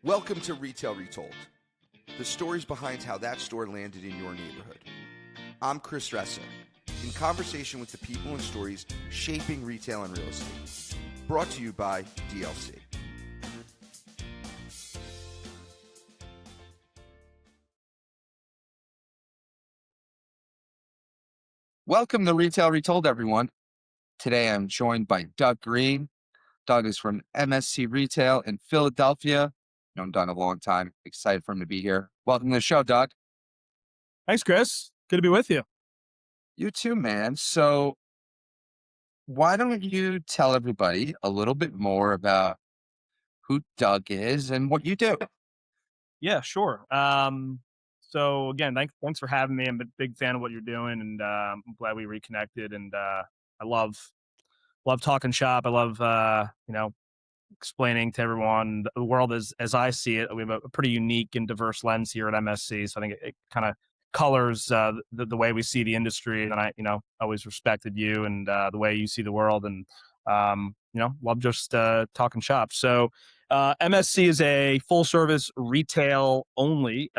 Welcome to Retail Retold, the stories behind how that store landed in your neighborhood. I'm Chris Ressa, in conversation with the people and stories shaping retail and real estate. Brought to you by DLC. Welcome to Retail Retold, everyone. Today I'm joined by Doug Green. Doug is from MSC Retail in Philadelphia. Known Doug a long time. Excited for him to be here. Welcome to the show, Doug. Thanks, Chris. Good to be with you. You too, man. So why don't you tell everybody a little bit more about who Doug is and what you do? Yeah, sure. So again, thanks for having me. I'm a big fan of what you're doing, and I'm glad we reconnected. And I love talking shop. I love explaining to everyone the world as I see it. We have a pretty unique and diverse lens here at MSC, so I think it kind of colors the way we see the industry. And I always respected you and the way you see the world, and love just talking shop. So MSC is a full service retail only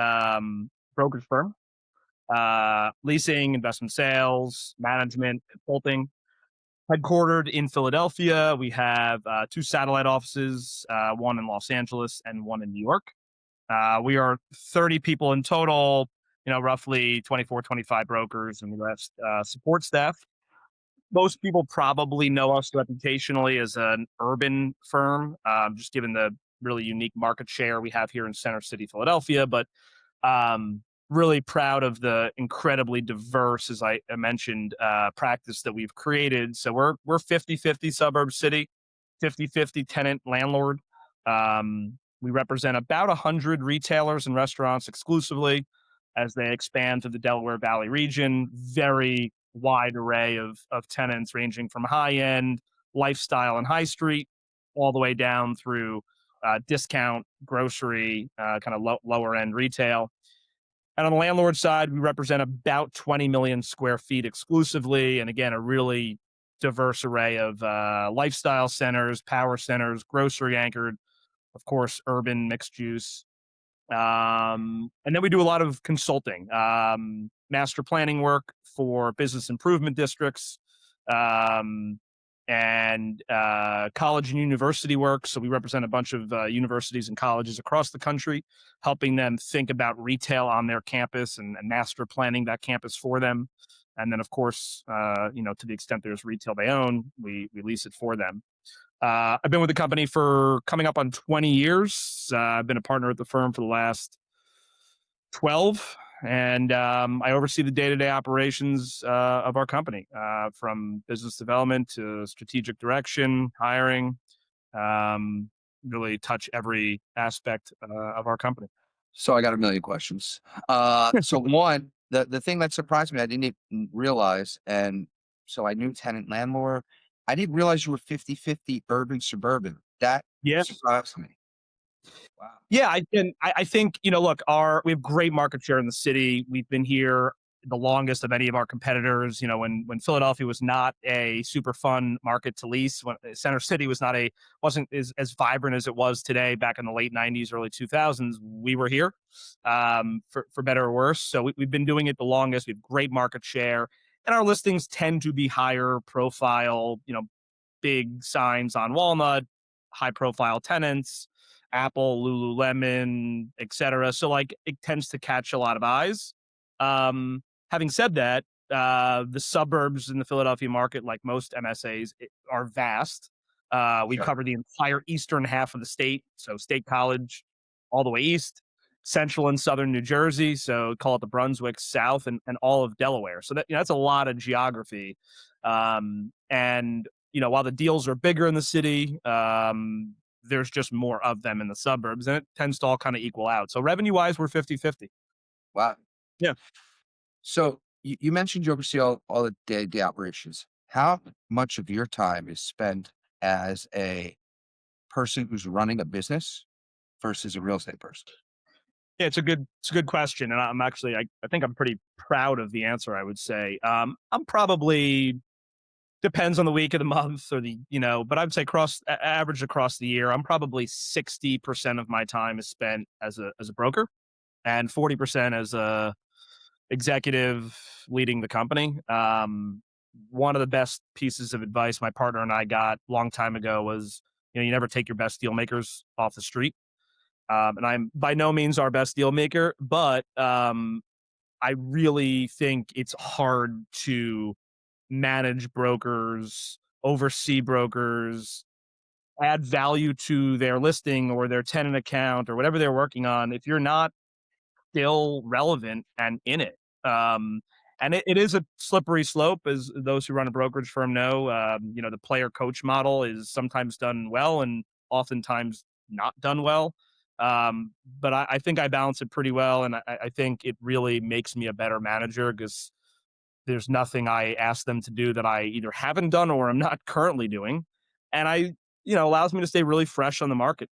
brokerage firm, leasing, investment sales, management, consulting. Headquartered in Philadelphia, we have two satellite offices, one in Los Angeles and one in New York. We are 30 people in total, roughly 24, 25 brokers, and the rest support staff. Most people probably know us reputationally as an urban firm, just given the really unique market share we have here in Center City, Philadelphia. But really proud of the incredibly diverse, as I mentioned, practice that we've created. So we're 50-50 suburb city, 50-50 tenant landlord. We represent about 100 retailers and restaurants exclusively as they expand to the Delaware Valley region. Very wide array of tenants ranging from high-end lifestyle and high street all the way down through discount, grocery, kind of lower end retail. And on the landlord side, we represent about 20 million square feet exclusively. And again, a really diverse array of lifestyle centers, power centers, grocery anchored, of course, urban mixed use. And then we do a lot of consulting, master planning work for business improvement districts, and college and university work. So we represent a bunch of universities and colleges across the country, helping them think about retail on their campus and master planning that campus for them. And then, of course, to the extent there's retail they own, we lease it for them. I've been with the company for coming up on 20 years. I've been a partner at the firm for the last 12, and I oversee the day-to-day operations of our company, from business development to strategic direction, hiring, really touch every aspect of our company. So I got a million questions. So one, the thing that surprised me, I didn't even realize, and so I knew tenant landlord. I didn't realize you were 50-50 urban suburban. That Yeah. surprised me. Wow. Yeah, I think look, we have great market share in the city. We've been here the longest of any of our competitors. When Philadelphia was not a super fun market to lease, when Center City wasn't as vibrant as it was today back in the late '90s, early 2000s, we were here, for better or worse. So we've been doing it the longest. We have great market share, and our listings tend to be higher profile. Big signs on Walnut, high profile tenants, Apple, Lululemon, etc. So it tends to catch a lot of eyes. Having said that, the suburbs in the Philadelphia market, like most MSAs, are vast. We Sure. cover the entire eastern half of the state, so State College all the way east, central and southern New Jersey, so call it the Brunswick, south, and all of Delaware. So that's a lot of geography. And while the deals are bigger in the city, there's just more of them in the suburbs, and it tends to all kind of equal out. So revenue-wise, we're 50-50. Wow. Yeah. So you mentioned you oversee all the day-to-day operations. How much of your time is spent as a person who's running a business versus a real estate person? Yeah, it's a good question, and I'm actually I think I'm pretty proud of the answer. I would say I'm probably Depends on the week of the month or but I'd say average across the year, I'm probably 60% of my time is spent as a broker and 40% as a executive leading the company. One of the best pieces of advice my partner and I got a long time ago was, you never take your best deal makers off the street. And I'm by no means our best deal maker, but I really think it's hard to manage brokers, oversee brokers, add value to their listing or their tenant account or whatever they're working on if you're not still relevant and in it. And it is a slippery slope, as those who run a brokerage firm know. The player coach model is sometimes done well and oftentimes not done well. But I think I balance it pretty well. And I think it really makes me a better manager because there's nothing I ask them to do that I either haven't done or I'm not currently doing. And allows me to stay really fresh on the market.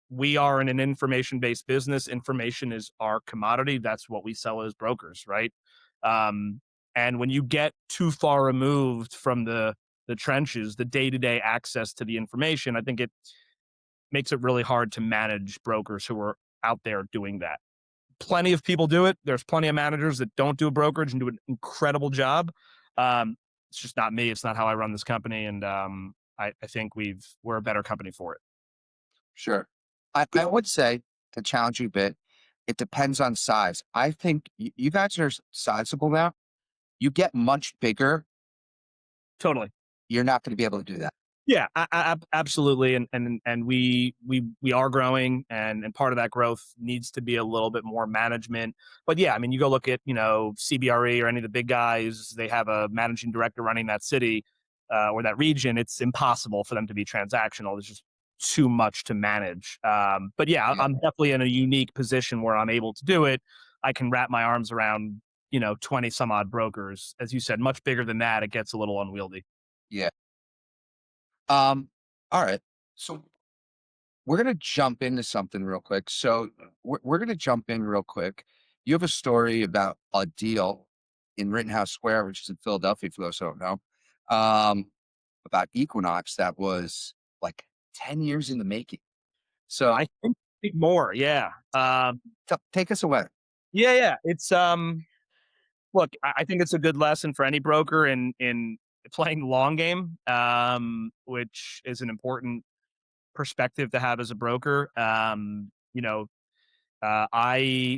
We are in an information-based business. Information is our commodity. That's what we sell as brokers, right? Um, and when you get too far removed from the trenches, the day-to-day access to the information, I think it makes it really hard to manage brokers who are out there doing that. Plenty of people do it. There's plenty of managers that don't do a brokerage and do an incredible job. It's just not me. It's not how I run this company, and I think we're a better company for it. Sure. I would say, to challenge you a bit, it depends on size. I think you guys are sizable now. You get much bigger, Totally. you're not going to be able to do that. Yeah, absolutely, and we are growing, and part of that growth needs to be a little bit more management. But yeah, I mean, you go look at CBRE or any of the big guys; they have a managing director running that city or that region. It's impossible for them to be transactional. There's just too much to manage. But yeah, Yeah. I'm definitely in a unique position where I'm able to do it. I can wrap my arms around 20 some odd brokers. As you said, much bigger than that, it gets a little unwieldy. Yeah. All right. So we're gonna jump into something real quick. So we're gonna jump in real quick. You have a story about a deal in Rittenhouse Square, which is in Philadelphia, for those who don't know, about Equinox that was like 10 years in the making. So I think more, yeah. take us away. Yeah. It's look, I think it's a good lesson for any broker in playing the long game, which is an important perspective to have as a broker. I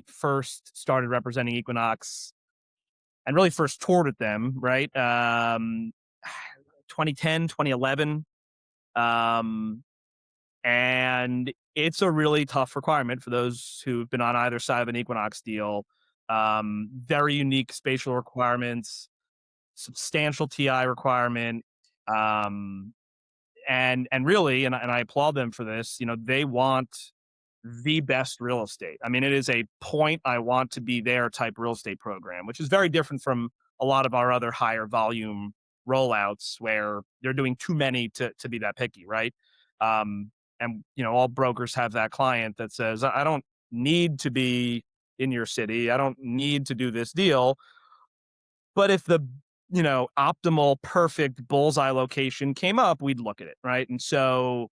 first started representing Equinox and really first toured with them, right? 2010, 2011. Um, and it's a really tough requirement for those who've been on either side of an Equinox deal. Very unique spatial requirements, substantial TI requirement, um, and really, and I applaud them for this. They want the best real estate. I mean, it is a point I want to be there type real estate program, which is very different from a lot of our other higher volume rollouts where they're doing too many to be that picky, right? And all brokers have that client that says, I don't need to be in your city. I don't need to do this deal. But if the optimal, perfect bullseye location came up, we'd look at it, right? And so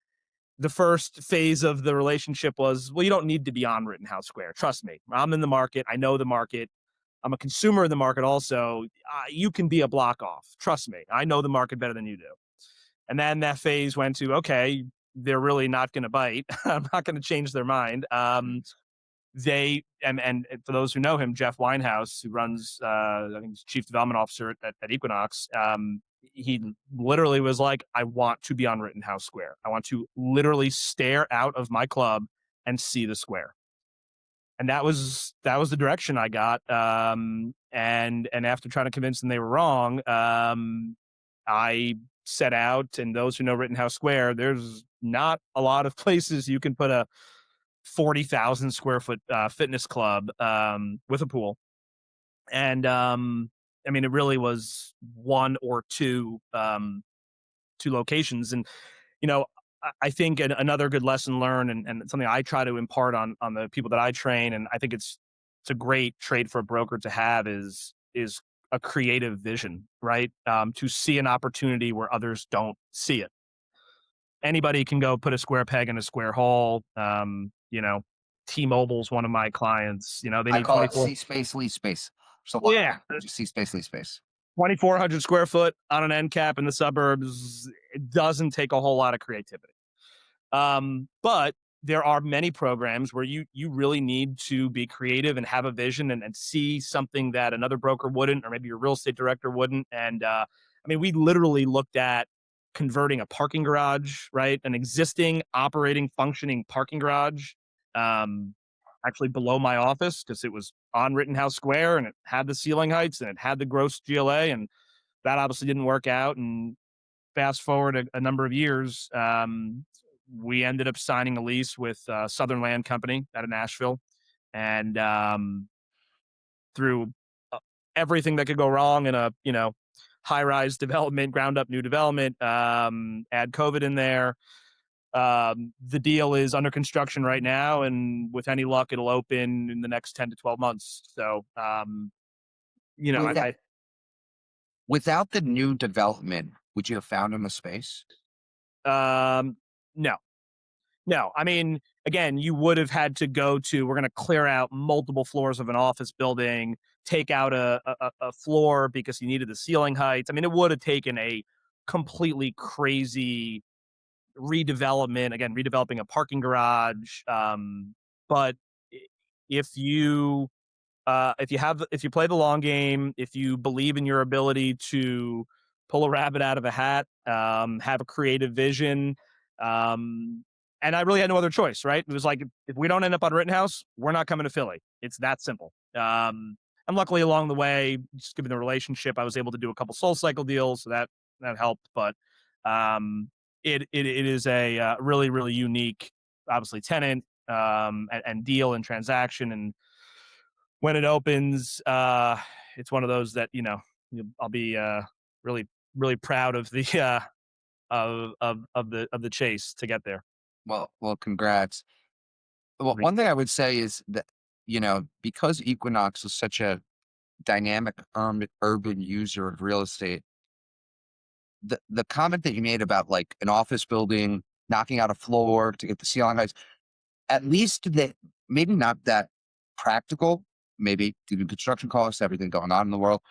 the first phase of the relationship was, well, you don't need to be on Rittenhouse Square. Trust me, I'm in the market. I know the market. I'm a consumer in the market also. You can be a block off. Trust me, I know the market better than you do. And then that phase went to, okay, they're really not going to bite. I'm not going to change their mind. They and for those who know him, Jeff Winehouse, who runs I think he's chief development officer at Equinox, he literally was like, I want to be on Rittenhouse Square. I want to literally stare out of my club and see the square. And that was the direction I got. And after trying to convince them they were wrong, I set out. And those who know Rittenhouse Square, there's not a lot of places you can put a 40,000 square foot fitness club with a pool. And I mean, it really was one or two locations. And I think another good lesson learned, and something I try to impart on the people that I train, and I think it's a great trait for a broker to have is a creative vision, right? To see an opportunity where others don't see it. Anybody can go put a square peg in a square hole. T-Mobile's one of my clients. They I need call it 24. see space, leave space. So what? Yeah, Just see space, leave space. 2,400 square foot on an end cap in the suburbs. It doesn't take a whole lot of creativity. But there are many programs where you really need to be creative and have a vision and see something that another broker wouldn't, or maybe your real estate director wouldn't. And we literally looked at converting a parking garage, right? An existing operating, functioning parking garage, um, actually below my office, because it was on Rittenhouse Square and it had the ceiling heights and it had the gross GLA, and that obviously didn't work out. And fast forward a number of years, we ended up signing a lease with Southern Land Company out of Nashville, and through everything that could go wrong in a high-rise development, ground-up new development, add COVID in there. The deal is under construction right now, and with any luck, it'll open in the next 10 to 12 months. So, With that, without the new development, would you have found him a space? No, no. Again, you would have had to we're going to clear out multiple floors of an office building, take out a floor because you needed the ceiling heights. It would have taken a completely crazy redevelopment, again, redeveloping a parking garage. But if you if you play the long game, if you believe in your ability to pull a rabbit out of a hat, have a creative vision, and I really had no other choice, right? It was like, if we don't end up on Rittenhouse, we're not coming to Philly. It's that simple. And luckily along the way, just given the relationship, I was able to do a couple Soul Cycle deals, so that helped. But it is a really, really unique, obviously, tenant, and deal and transaction. And when it opens, it's one of those that I'll be really, really proud of the of the chase to get there. Well, congrats. Well, one thing I would say is that, because Equinox is such a dynamic urban user of real estate, the comment that you made about like an office building, knocking out a floor to get the ceiling heights, at least that, maybe not that practical, maybe due to construction costs, everything going on in the world,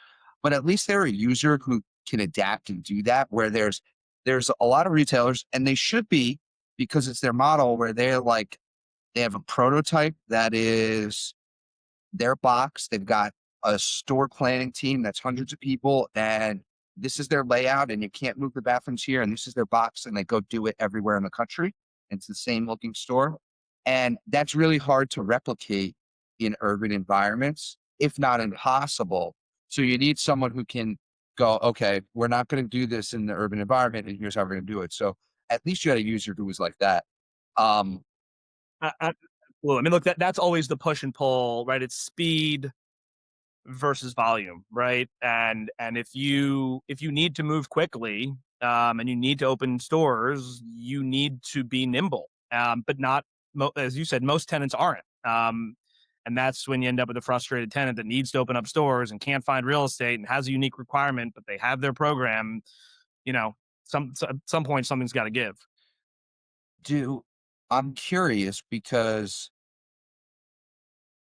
but at least they're a user who can adapt and do that, where there's a lot of retailers, and they should be, because it's their model, where they have a prototype that is their box. They've got a store planning team that's hundreds of people, and this is their layout, and you can't move the bathrooms here, and this is their box, and they go do it everywhere in the country. It's the same looking store. And that's really hard to replicate in urban environments, if not impossible. So you need someone who can go, okay, we're not going to do this in the urban environment, and here's how we're going to do it. So at least you had a user who was like that. Um, Well, look, that's always the push and pull, right? It's speed versus volume, right? And if you need to move quickly, and you need to open stores, you need to be nimble. But not, as you said, most tenants aren't. And that's when you end up with a frustrated tenant that needs to open up stores and can't find real estate and has a unique requirement, but they have their program. At some point something's got to give. do I'm curious because,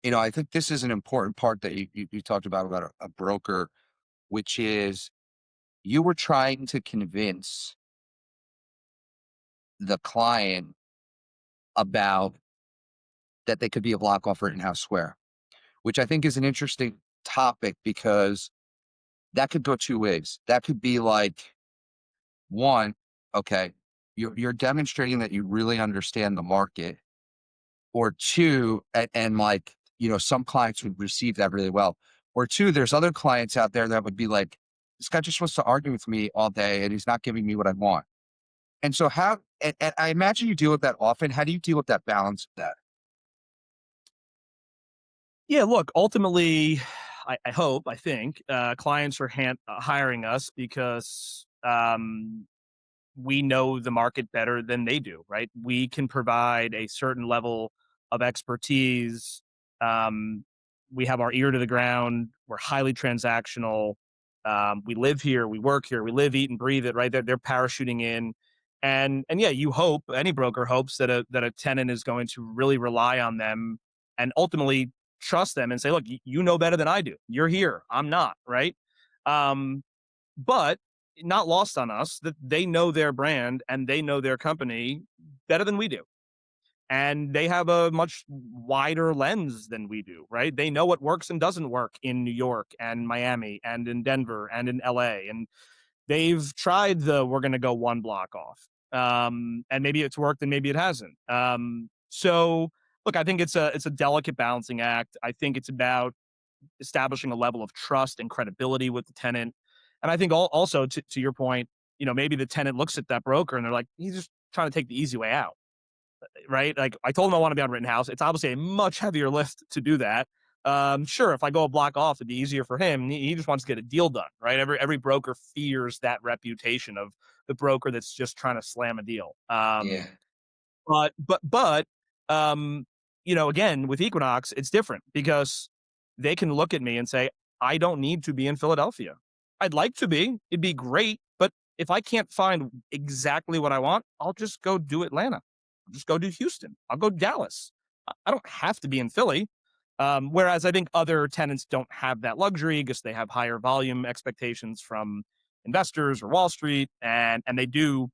I think this is an important part that you talked about a broker, which is you were trying to convince the client about that they could be a block off Rittenhouse Square, which I think is an interesting topic because that could go two ways. That could be like, one, okay, you're demonstrating that you really understand the market, or two, and like, some clients would receive that really well. Or two, there's other clients out there that would be like, this guy just wants to argue with me all day and he's not giving me what I want. And so and I imagine you deal with that often. How do you deal with that balance of that? Yeah, look, ultimately, I think clients are hiring us because we know the market better than they do, right? We can provide a certain level of expertise. Um, we have our ear to the ground. We're highly transactional. We live here, we work here, we live, eat, and breathe it. Right? They're parachuting in, and yeah, you hope, any broker hopes that a tenant is going to really rely on them and ultimately trust them and say, look, you know better than I do. You're here, I'm not. Right? Um, but not lost on us that they know their brand and they know their company better than we do, and they have a much wider lens than we do, right? They know what works and doesn't work in New York and Miami and in Denver and in LA. And they've tried the we're going to go one block off. And maybe it's worked and maybe it hasn't. So look, I think it's a delicate balancing act. I think it's about establishing a level of trust and credibility with the tenant. And I think also to your point, maybe the tenant looks at that broker and they're like, he's just trying to take the easy way out, right? Like, I told him I want to be on Rittenhouse. It's obviously a much heavier lift to do that. Sure, if I go a block off, it'd be easier for him. He just wants to get a deal done, right? Every broker fears that reputation of the broker that's just trying to slam a deal. Yeah. But again, with Equinox, it's different because they can look at me and say, I don't need to be in Philadelphia. I'd like to be. It'd be great. But if I can't find exactly what I want, I'll just go do Atlanta. I'll just go do Houston. I'll go Dallas. I don't have to be in Philly. Whereas I think other tenants don't have that luxury because they have higher volume expectations from investors or Wall Street, and they do,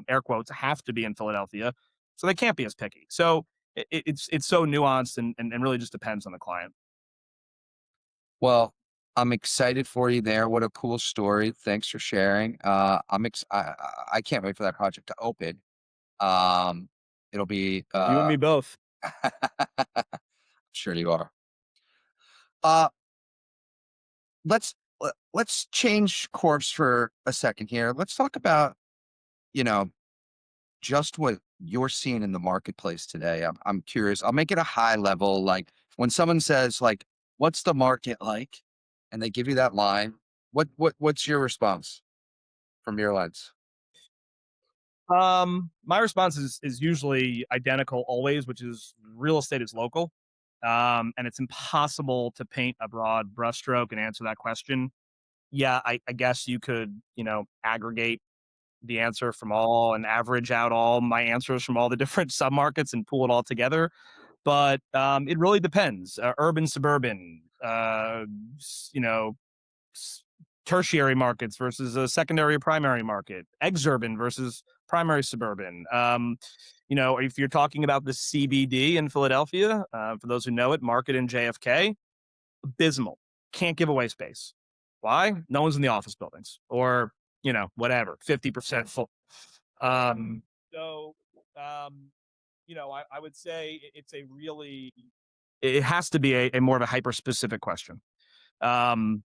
air quotes, have to be in Philadelphia, so they can't be as picky. So it's so nuanced and really just depends on the client. Well, I'm excited for you there. What a cool story. Thanks for sharing. I can't wait for that project to open. Um, it'll be, You and me both. I'm sure you are. Uh, let's change course for a second here. Let's talk about, you know, just what you're seeing in the marketplace today. I'm curious. I'll make it a high level. Like when someone says like, what's the market like? And they give you that line, what's your response from your lens? My response is usually identical always, which is real estate is local. And it's impossible to paint a broad brushstroke and answer that question. Yeah, I guess you could, aggregate the answer from all and average out all my answers from all the different submarkets and pull it all together. But it really depends. Urban, suburban, s- you know, tertiary markets versus a secondary or primary market, exurban versus primary suburban. If you're talking about the CBD in Philadelphia, for those who know it, Market in JFK, abysmal. Can't give away space. Why? No one's in the office buildings, or whatever, 50% full. So, I would say it's a really, it has to be a more of a hyper specific question. Um,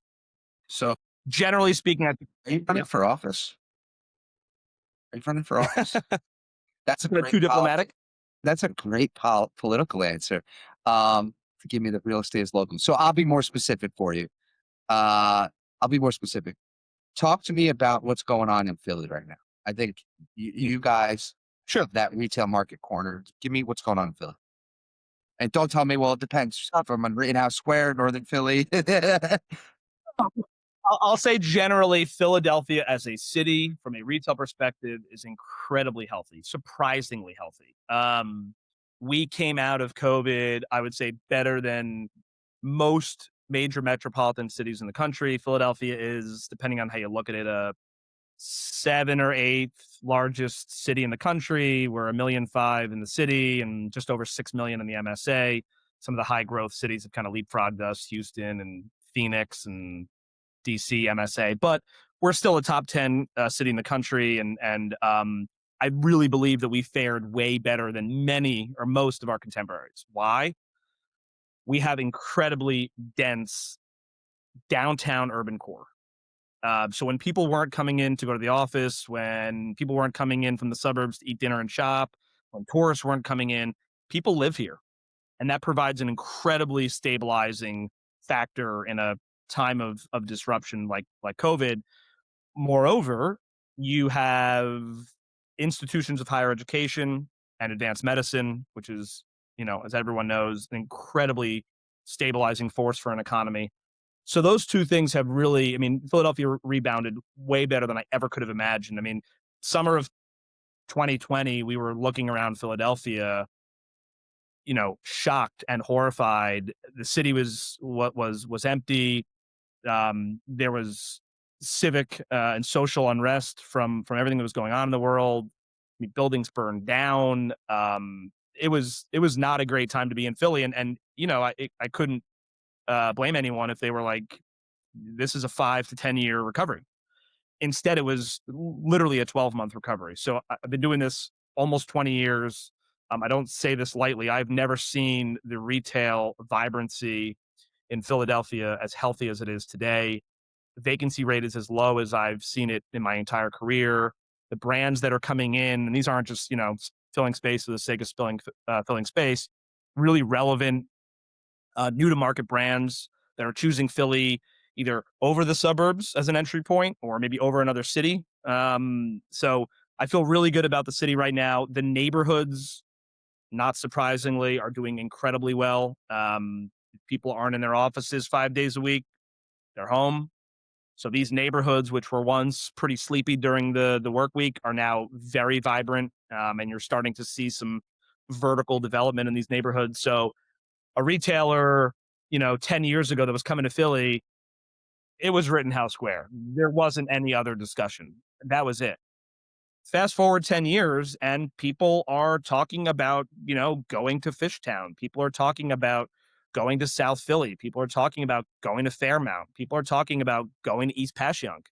So Generally speaking, I think are you running for office? Are you running for office? That's a great too diplomatic. that's a great political answer. To give me the real estate is local. So I'll be more specific for you. I'll be more specific. Talk to me about what's going on in Philly right now. I think you guys Sure. that retail market corner. Give me what's going on in Philly. And don't tell me, well, it depends. If I'm on Rittenhouse Square, Northern Philly. I'll say generally, Philadelphia as a city, from a retail perspective, is incredibly healthy, surprisingly healthy. We came out of COVID, I would say, better than most major metropolitan cities in the country. Philadelphia is, depending on how you look at it, a seven or eighth largest city in the country. We're 1.5 million in the city and just over 6 million in the MSA. Some of the high growth cities have kind of leapfrogged us, Houston and Phoenix and DC, MSA, but we're still a top 10 city in the country. And I really believe that we fared way better than many or most of our contemporaries. Why? We have incredibly dense downtown urban core. So when people weren't coming in to go to the office, when people weren't coming in from the suburbs to eat dinner and shop, when tourists weren't coming in, people live here. And that provides an incredibly stabilizing factor in a time of disruption like COVID. Moreover, you have institutions of higher education and advanced medicine, which is, as everyone knows, an incredibly stabilizing force for an economy. So those two things have really, I mean, Philadelphia rebounded way better than I ever could have imagined. I mean, summer of 2020, we were looking around Philadelphia, shocked and horrified. The city was empty. There was civic and social unrest from everything that was going on in the world. I mean, buildings burned down. It was not a great time to be in Philly, and I couldn't blame anyone if they were like, this is a 5 to 10 year recovery. Instead, it was literally a 12-month recovery. So I've been doing this almost 20 years. I don't say this lightly. I've never seen the retail vibrancy in Philadelphia as healthy as it is today. The vacancy rate is as low as I've seen it in my entire career. The brands that are coming in, and these aren't just, filling space for the sake of filling space, really relevant, new to market brands that are choosing Philly either over the suburbs as an entry point or maybe over another city. So I feel really good about the city right now. The neighborhoods, not surprisingly, are doing incredibly well. People aren't in their offices 5 days a week. They're home. So these neighborhoods, which were once pretty sleepy during the work week, are now very vibrant. And you're starting to see some vertical development in these neighborhoods. So a retailer, 10 years ago that was coming to Philly, it was Rittenhouse Square. There wasn't any other discussion. That was it. Fast forward 10 years and people are talking about, going to Fishtown. People are talking about going to South Philly. People are talking about going to Fairmount. People are talking about going to East Passyunk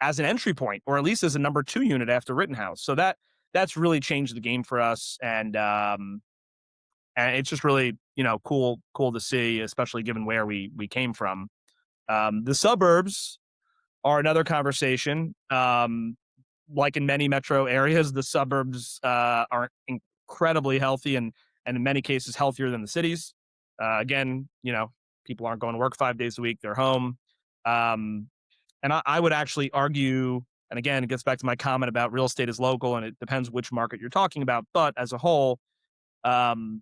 as an entry point, or at least as a number 2 unit after Rittenhouse. So that's really changed the game for us. And it's just really, cool to see, especially given where we came from. The suburbs are another conversation. Like in many metro areas, the suburbs are incredibly healthy and in many cases healthier than the cities. Again, people aren't going to work 5 days a week; they're home. And I would actually argue, and again, it gets back to my comment about real estate is local, and it depends which market you're talking about. But as a whole, um,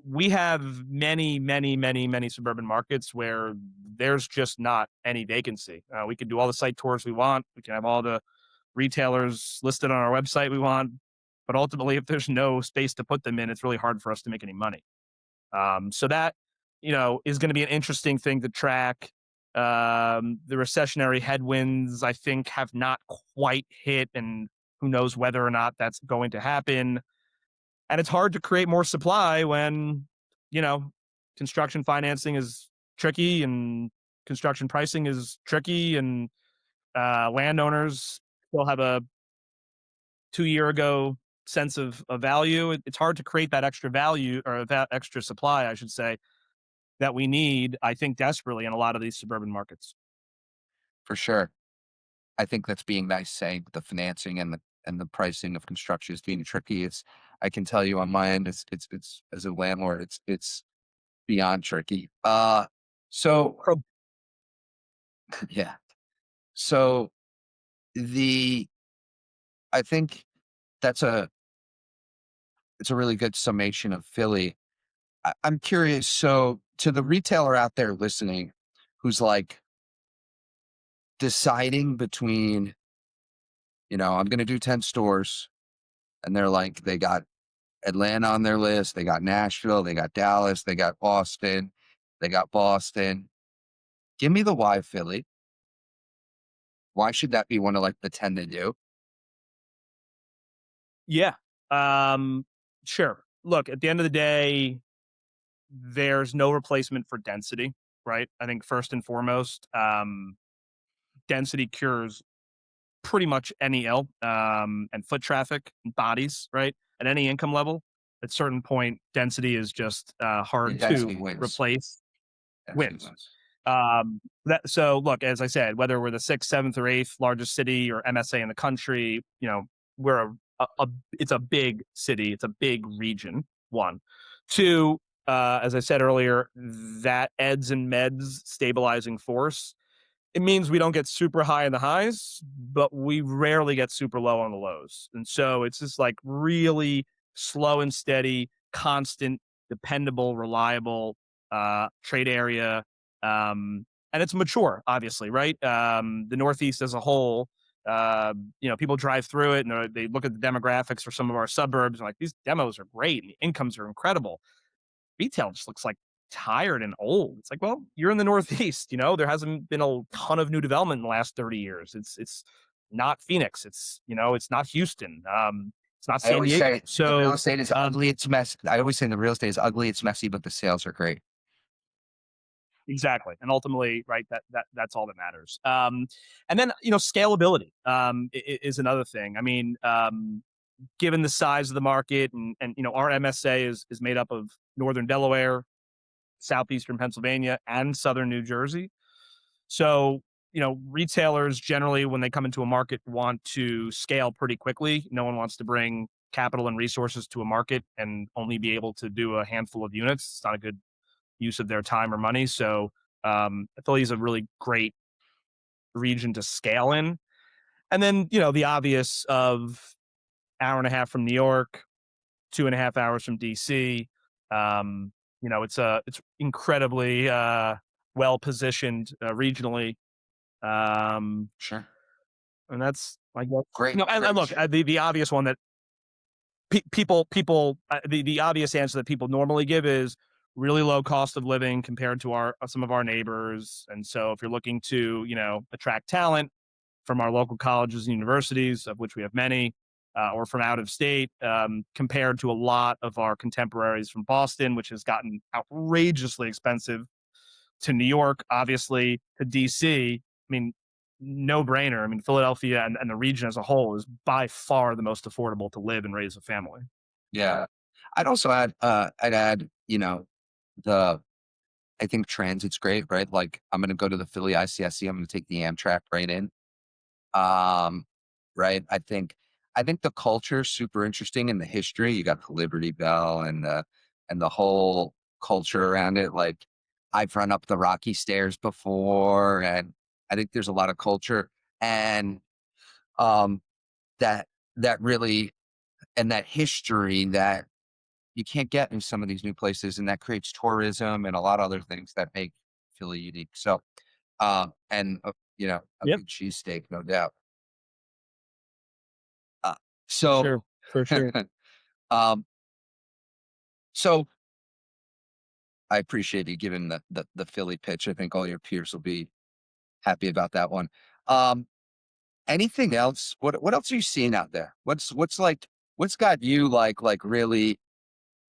we have many, many, many, many suburban markets where there's just not any vacancy. We can do all the site tours we want. We can have all the retailers listed on our website we want. But ultimately, if there's no space to put them in, it's really hard for us to make any money. So that, is going to be an interesting thing to track. The recessionary headwinds, I think, have not quite hit, and who knows whether or not that's going to happen. And it's hard to create more supply when, you know, construction financing is tricky and construction pricing is tricky, and landowners still have a 2 year ago sense of value. It's hard to create that extra value, or that extra supply, I should say, that we need, I think, desperately in a lot of these suburban markets. For sure. I think that's being nice, saying the financing and the pricing of construction is being tricky. It's I can tell you on my end, it's as a landlord, it's beyond tricky. So Pro- yeah. So the I think that's it's a really good summation of Philly. I'm curious. So to the retailer out there listening, who's like deciding between, I'm going to do 10 stores, and they're like, they got Atlanta on their list, they got Nashville, they got Dallas, they got Austin, they got Boston. Give me the why Philly. Why should that be one of like the 10 they do? yeah. Um, sure. Look, at the end of the day, there's no replacement for density, right? I think first and foremost, density cures pretty much any ill, and foot traffic and bodies, right? At any income level, at a certain point, density is just Yeah, hard to density wins. replace. Density Wins. wins. So look, as I said, whether we're the sixth, seventh, or eighth largest city or MSA in the country, we're it's a big city, it's a big region. One, two, as I said earlier, that eds and meds stabilizing force. It means we don't get super high in the highs, but we rarely get super low on the lows. And so it's just like really slow and steady, constant, dependable, reliable trade area. And it's mature, obviously, right? The Northeast as a whole, people drive through it and they look at the demographics for some of our suburbs and like these demos are great and the incomes are incredible. Retail just looks like tired and old. It's like, well, you're in the Northeast, there hasn't been a ton of new development in the last 30 years. It's not Phoenix. It's not Houston. It's not I San always Diego. say the real So, estate is ugly. It's messy. I always say the real estate is ugly. It's messy, but the sales are great. exactly. And ultimately, right, that's all that matters. And then, scalability is another thing. I mean, given the size of the market and our MSA is made up of northern Delaware, southeastern Pennsylvania, and southern New Jersey. So, retailers generally, when they come into a market, want to scale pretty quickly. No one wants to bring capital and resources to a market and only be able to do a handful of units. It's not a good use of their time or money. So, Philly is a really great region to scale in. And then, the obvious of hour and a half from New York, 2.5 hours from DC. It's incredibly well positioned regionally. Sure. And that's like, well, Great. and look, Great. the obvious one that the obvious answer that people normally give is really low cost of living compared to some of our neighbors. And so if you're looking to, attract talent from our local colleges and universities, of which we have many, or from out of state, compared to a lot of our contemporaries from Boston, which has gotten outrageously expensive, to New York, obviously, to DC. I mean, no brainer. I mean, Philadelphia and the region as a whole is by far the most affordable to live and raise a family. Yeah. I'd also add, the I think transit's great, right? Like I'm gonna go to the Philly ICSC, I'm gonna take the Amtrak right in. Um, right. I think the culture is super interesting and the history. You got the Liberty Bell and the whole culture around it. Like I've run up the Rocky Stairs before, and I think there's a lot of culture and um that that really and that history that you can't get in some of these new places, and that creates tourism and a lot of other things that make Philly unique. So, and a Yep, good cheesesteak, no doubt. Uh, for so, sure, for sure. um, so I appreciate you giving the Philly pitch. I think all your peers will be happy about that one. Um, Anything else? What else are you seeing out there? What's got you really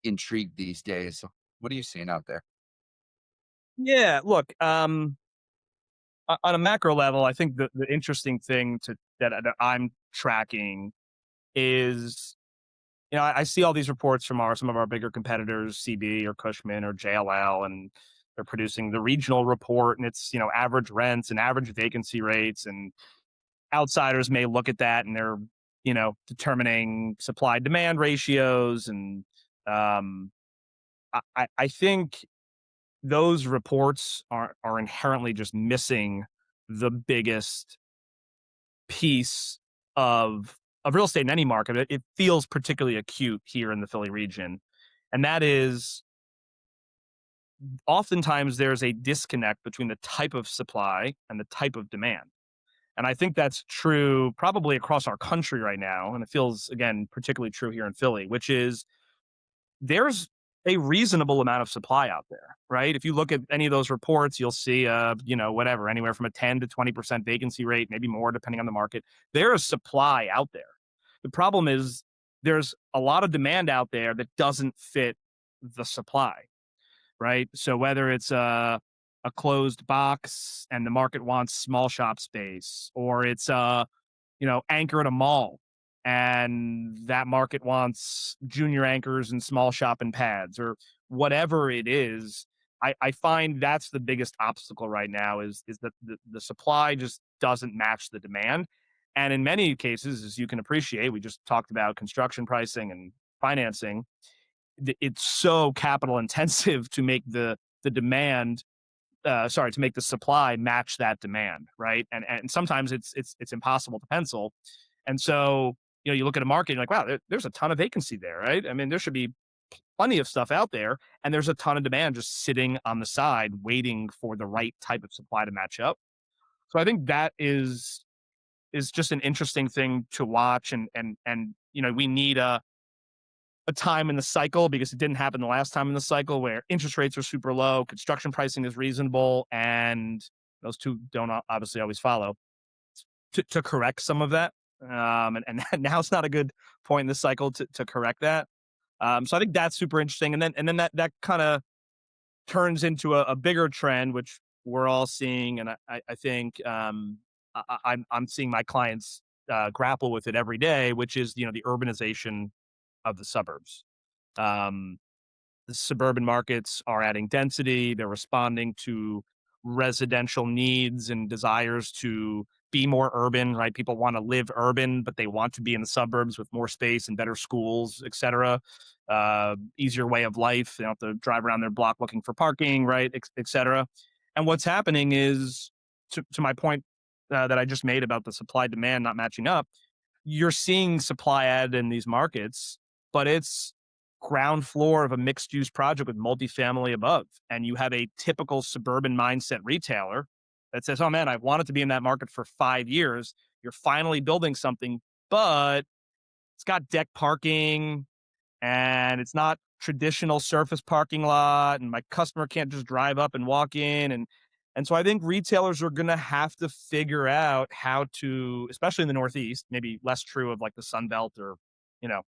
intrigued these days? What are you seeing out there? Yeah, look, on a macro level, I think the interesting thing that I'm tracking is, I see all these reports from some of our bigger competitors, CB or Cushman or JLL, and they're producing the regional report, and it's average rents and average vacancy rates, and outsiders may look at that and they're determining supply demand ratios, and um, I think those reports are inherently just missing the biggest piece of real estate in any market. It feels particularly acute here in the Philly region, and that is oftentimes there's a disconnect between the type of supply and the type of demand. And I think that's true probably across our country right now, and it feels again particularly true here in Philly, which is there's a reasonable amount of supply out there, right? If you look at any of those reports, you'll see, whatever, anywhere from a 10 to 20% vacancy rate, maybe more depending on the market. There is supply out there. The problem is there's a lot of demand out there that doesn't fit the supply, right? So whether it's a closed box and the market wants small shop space, or it's anchor at a mall and that market wants junior anchors and small shop and pads, or whatever it is. I find that's the biggest obstacle right now is that the supply just doesn't match the demand. And in many cases, as you can appreciate, we just talked about construction pricing and financing. It's so capital intensive to make the demand to make the supply match that demand, right? And sometimes it's impossible to pencil. And so, you look at a market, you're like, wow, there's a ton of vacancy there, right? I mean, there should be plenty of stuff out there, and there's a ton of demand just sitting on the side waiting for the right type of supply to match up. So I think that is just an interesting thing to watch, and we need a time in the cycle, because it didn't happen the last time in the cycle, where interest rates are super low, construction pricing is reasonable, and those two don't obviously always follow, to correct some of that. And now's not a good point in the cycle to correct that. So I think that's super interesting. And then that kind of turns into a bigger trend, which we're all seeing. And I think I'm seeing my clients grapple with it every day, which is, the urbanization of the suburbs. Um, the suburban markets are adding density. They're responding to residential needs and desires to be more urban, right? People want to live urban, but they want to be in the suburbs with more space and better schools, et cetera. Easier way of life. They don't have to drive around their block looking for parking, right? Et cetera. And what's happening is, to my point that I just made about the supply demand not matching up, you're seeing supply added in these markets, but it's ground floor of a mixed use project with multifamily above. And you have a typical suburban mindset retailer that says, oh man, I wanted to be in that market for 5 years. You're finally building something, but it's got deck parking, and it's not traditional surface parking lot, and my customer can't just drive up and walk in. And so I think retailers are going to have to figure out how to, especially in the Northeast, maybe less true of like the Sun Belt or,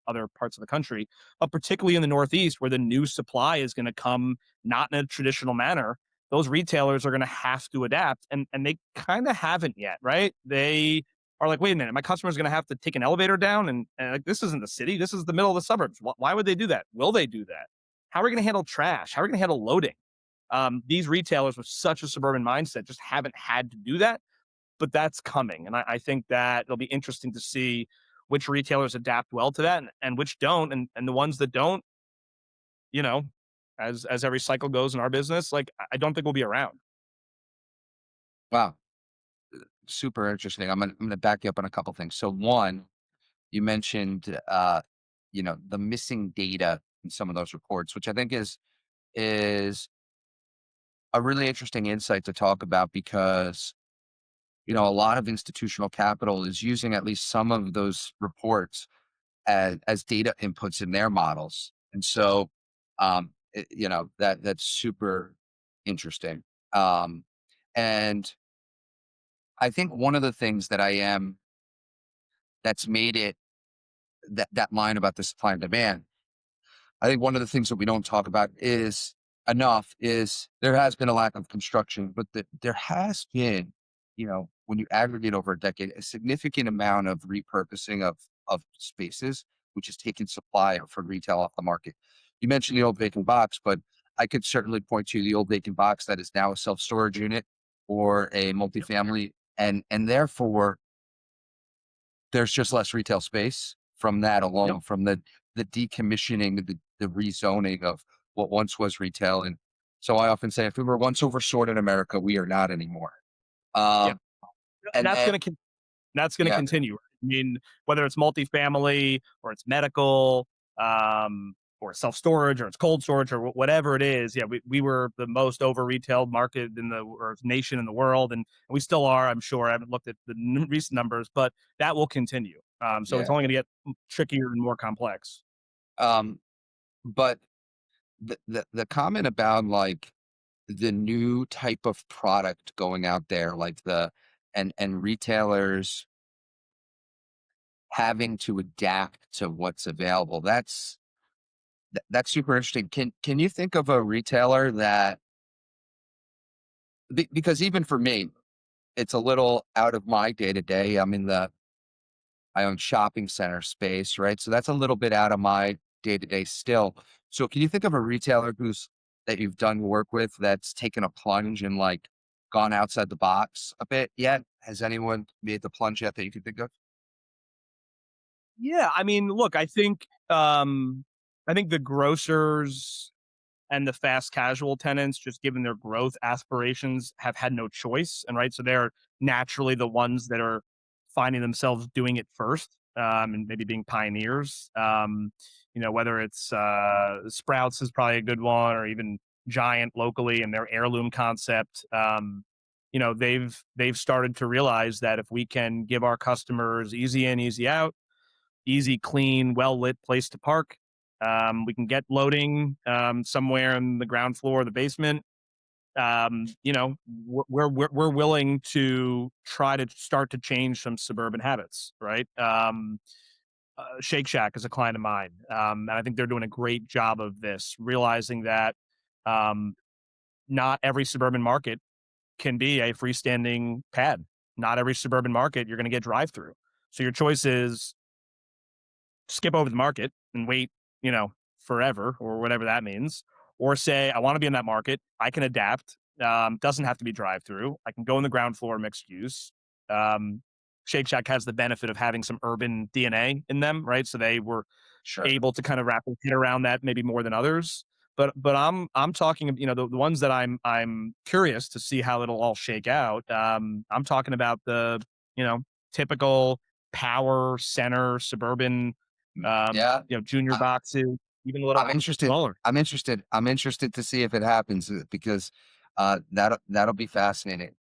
other parts of the country, but particularly in the Northeast, where the new supply is going to come not in a traditional manner. Those retailers are going to have to adapt, and they kind of haven't yet, right? They are like, wait a minute, my customer's going to have to take an elevator down, and like, this isn't the city, this is the middle of the suburbs. Why would they do that? Will they do that? How are we going to handle trash? How are we going to handle loading? These retailers with such a suburban mindset just haven't had to do that, but that's coming. And I think that it'll be interesting to see which retailers adapt well to that, and which don't. And the ones that don't, you know, as every cycle goes in our business, like, I don't think we'll be around. Wow, super interesting. I'm gonna back you up on a couple things. So one, you mentioned the missing data in some of those reports, which I think is a really interesting insight to talk about, because a lot of institutional capital is using at least some of those reports as data inputs in their models. And so that's super interesting. And I think one of the things that's made it, that line about the supply and demand, I think one of the things that we don't talk about is enough is there has been a lack of construction, but there has been, when you aggregate over a decade, a significant amount of repurposing of spaces, which has taken supply from retail off the market. You mentioned the old vacant box, but I could certainly point to the old vacant box that is now a self-storage unit or a multifamily, and therefore there's just less retail space from that alone, Yep. from the decommissioning, the rezoning of what once was retail. And so I often say, if we were once overstored in America, we are not anymore. Yeah. Um, And and that's then, going to that's going to yeah, continue. I mean, whether it's multifamily or it's medical, or self storage or it's cold storage or whatever it is. Yeah, we were the most over retailed market in the or nation in the world, and we still are. I'm sure. I haven't looked at the recent numbers, but that will continue. So it's yeah. only going to get trickier and more complex. Um, but the comment about like the new type of product going out there, like and retailers having to adapt to what's available. That's super interesting. Can you think of a retailer that, because even for me, it's a little out of my day to day. I own shopping center space, right? So that's a little bit out of my day to day still. So can you think of a retailer that you've done work with that's taken a plunge and like gone outside the box a bit yet? Has anyone made the plunge yet that you can think of? Yeah, I mean, look, I think the grocers and the fast casual tenants, just given their growth aspirations, have had no choice. And right, so they're naturally the ones that are finding themselves doing it first. and maybe being pioneers. Whether it's Sprouts is probably a good one, or even Giant locally and their heirloom concept. They've started to realize that if we can give our customers easy in, easy out, easy, clean, well lit place to park, we can get loading somewhere in the ground floor or the basement. We're willing to try to start to change some suburban habits, right? Shake Shack is a client of mine, and I think they're doing a great job of this, realizing that um, not every suburban market can be a freestanding pad. Not every suburban market you're going to get drive-through. So your choice is skip over the market and wait, forever or whatever that means, or say, I want to be in that market. I can adapt. Doesn't have to be drive through. I can go in the ground floor mixed use. Shake Shack has the benefit of having some urban DNA in them, right? So they were Sure. able to kind of wrap their head around that maybe more than others. But I'm talking, the ones that I'm curious to see how it'll all shake out. I'm talking about the, typical power center suburban, Yeah. junior I, boxes, even a little I'm interested. smaller. I'm interested to see if it happens because that'll be fascinating.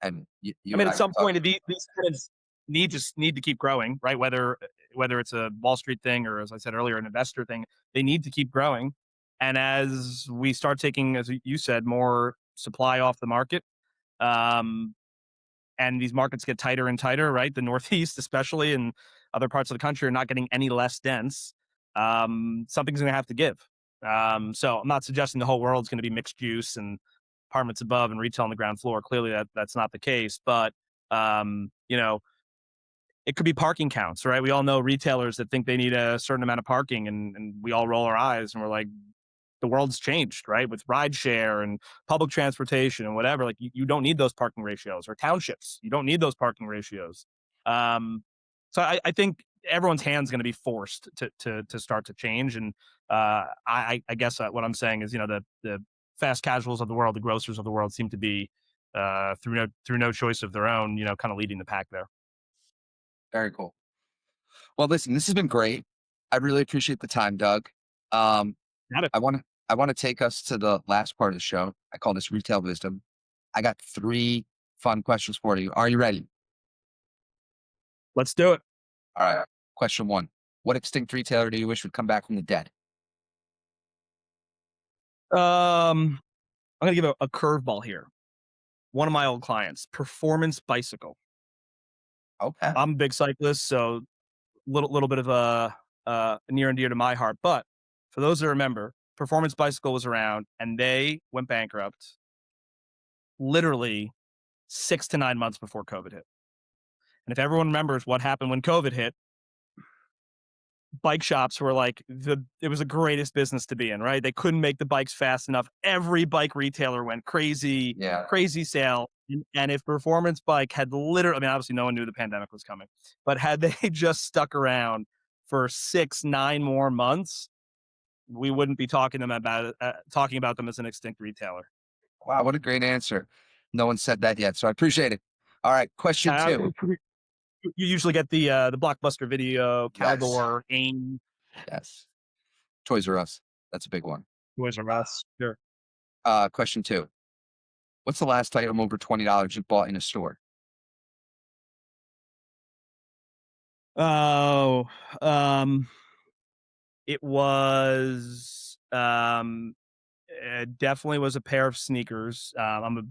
And I you mean, and at I can some talk. point, these tenants need to keep growing, right? Whether it's a Wall Street thing or, as I said earlier, an investor thing, they need to keep growing. And as we start taking, as you said, more supply off the market, um, and these markets get tighter and tighter, right? The Northeast, especially, and other parts of the country are not getting any less dense. Something's going to have to give. So I'm not suggesting the whole world's going to be mixed use and apartments above and retail on the ground floor. Clearly, that's not the case. But um, you know, it could be parking counts, right? We all know retailers that think they need a certain amount of parking, and we all roll our eyes and we're like, the world's changed, right? With rideshare and public transportation and whatever. Like you don't need those parking ratios, or townships. You don't need those parking ratios. Um, so I think everyone's hand's going to be forced to start to change. And I guess what I'm saying is, the fast casuals of the world, the grocers of the world, seem to be through no choice of their own, kind of leading the pack there. Very cool. Well, listen, this has been great. I really appreciate the time, Doug. Um, Got it. I want to take us to the last part of the show. I call this retail wisdom. I got 3 fun questions for you. Are you ready? Let's do it. All right. Question 1. What extinct retailer do you wish would come back from the dead? I'm gonna give a curveball here. One of my old clients, Performance Bicycle. Okay. I'm a big cyclist, so little bit of a near and dear to my heart. But for those that remember, Performance Bicycle was around, and they went bankrupt literally 6 to 9 months before COVID hit. And if everyone remembers what happened when COVID hit, bike shops were like it was the greatest business to be in, right? They couldn't make the bikes fast enough. Every bike retailer went crazy, Yeah. crazy sale. And if Performance Bike had literally, I mean, obviously no one knew the pandemic was coming, but had they just stuck around for 6, 9 more months, we wouldn't be talking about them as an extinct retailer. Wow. What a great answer. No one said that yet. So I appreciate it. All right. Question Uh, 2. you usually get the Blockbuster Video, Yes. Caldor, AIM, Yes. Toys R Us. That's a big one. Toys R Us. Sure. Question 2. What's the last item over $20 you bought in a store? Oh, um, it was it definitely was a pair of sneakers. I'm a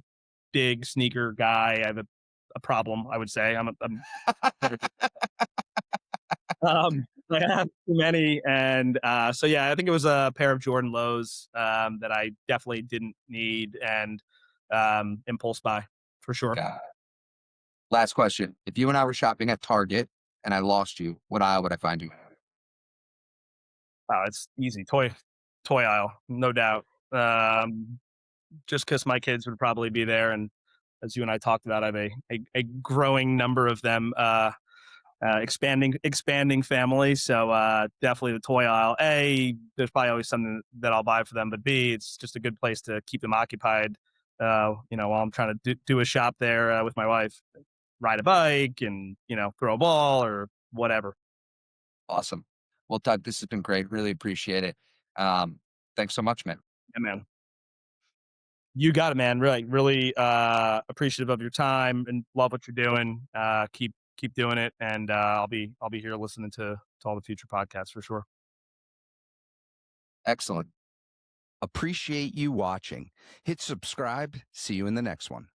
big sneaker guy. I have a problem, I would say. I have too many, and so yeah, I think it was a pair of Jordan Lows that I definitely didn't need, and impulse buy for sure. God. Last question. If you and I were shopping at Target and I lost you, what aisle would I find you? It's easy. Toy aisle, no doubt. Just because my kids would probably be there, and as you and I talked about, I have a growing number of them. Expanding family. So definitely the toy aisle. A, there's probably always something that I'll buy for them, but B, it's just a good place to keep them occupied. While I'm trying to do a shop there with my wife, ride a bike and throw a ball or whatever. Awesome. Well, Doug, this has been great. Really appreciate it. Um, Thanks so much, man. Yeah, man. You got it, man. Really, really appreciative of your time and love what you're doing. Keep doing it, and I'll be here listening to all the future podcasts for sure. Excellent. Appreciate you watching. Hit subscribe. See you in the next one.